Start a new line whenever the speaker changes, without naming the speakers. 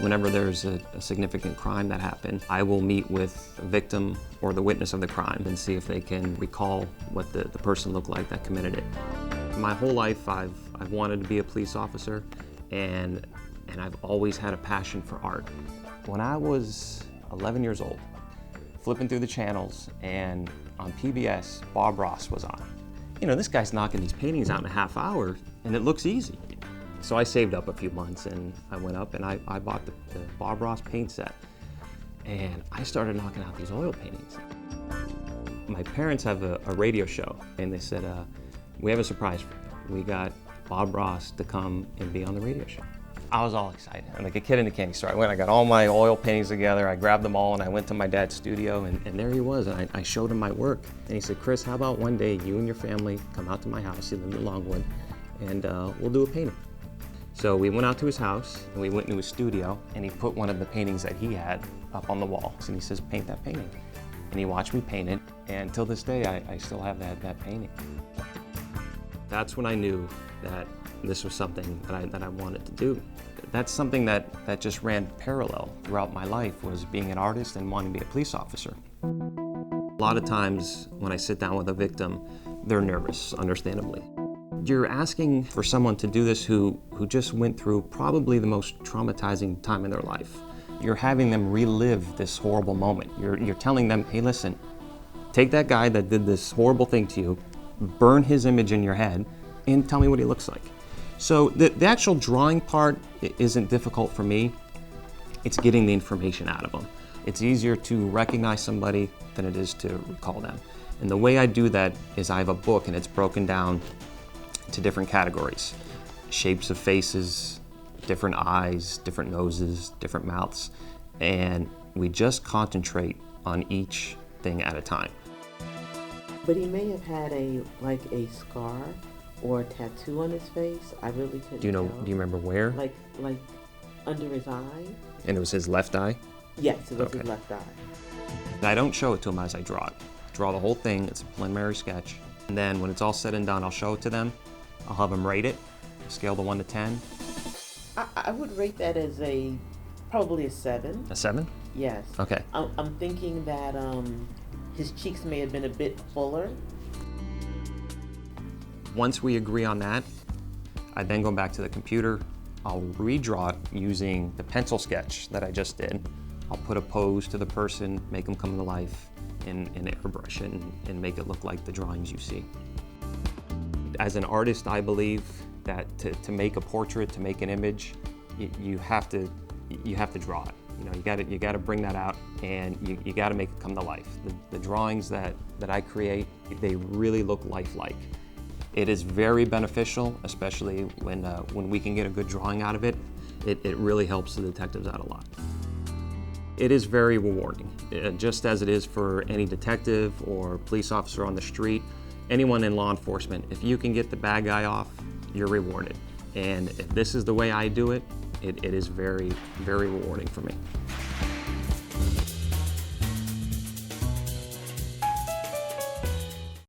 Whenever there's a significant crime that happened, I will meet with the victim or the witness of the crime and see if they can recall what the person looked like that committed it. My whole life, I've wanted to be a police officer, and I've always had a passion for art. When I was 11 years old, flipping through the channels, and on PBS, Bob Ross was on. You know, this guy's knocking these paintings out in a half hour, and it looks easy. So I saved up a few months, and I went up and I bought the Bob Ross paint set. And I started knocking out these oil paintings. My parents have a radio show, and they said, we have a surprise for you. We got Bob Ross to come and be on the radio show. I was all excited. I'm like a kid in a candy store. I got all my oil paintings together, I grabbed them all, and I went to my dad's studio, and there he was, and I showed him my work. And he said, Chris, how about one day you and your family come out to my house, he lived in Longwood, and we'll do a painting. So we went out to his house, and we went into his studio, and he put one of the paintings that he had up on the wall. And he says, paint that painting. And he watched me paint it, and till this day, I still have that painting. That's when I knew that this was something that I wanted to do. That's something that just ran parallel throughout my life, was being an artist and wanting to be a police officer. A lot of times when I sit down with a victim, they're nervous, understandably. You're asking for someone to do this who just went through probably the most traumatizing time in their life. You're having them relive this horrible moment. You're telling them, hey, listen, take that guy that did this horrible thing to you, burn his image in your head, and tell me what he looks like. So the actual drawing part isn't difficult for me. It's getting the information out of them. It's easier to recognize somebody than it is to recall them. And the way I do that is I have a book, and it's broken down to different categories. Shapes of faces, different eyes, different noses, different mouths. And we just concentrate on each thing at a time.
But he may have had a scar or a tattoo on his face. I really couldn't tell.
Do you remember where?
Like under his eye?
And it was his left eye?
Yes, it was his left eye.
I don't show it to him as I draw it. Draw the whole thing, it's a preliminary sketch. And then when it's all said and done, I'll show it to them. I'll have them rate it, scale to 1 to 10.
I would rate that as probably a 7.
A 7?
Yes.
Okay.
I'm thinking that his cheeks may have been a bit fuller.
Once we agree on that, I then go back to the computer. I'll redraw it using the pencil sketch that I just did. I'll put a pose to the person, make them come to life, and airbrush it and make it look like the drawings you see. As an artist, I believe that to make a portrait, to make an image, you have to draw it. You know, you got to bring that out, and you got to make it come to life. The drawings that I create, they really look lifelike. It is very beneficial, especially when we can get a good drawing out of it. It really helps the detectives out a lot. It is very rewarding, just as it is for any detective or police officer on the street, anyone in law enforcement. If you can get the bad guy off, you're rewarded. And if this is the way I do it, it is very, very rewarding for me.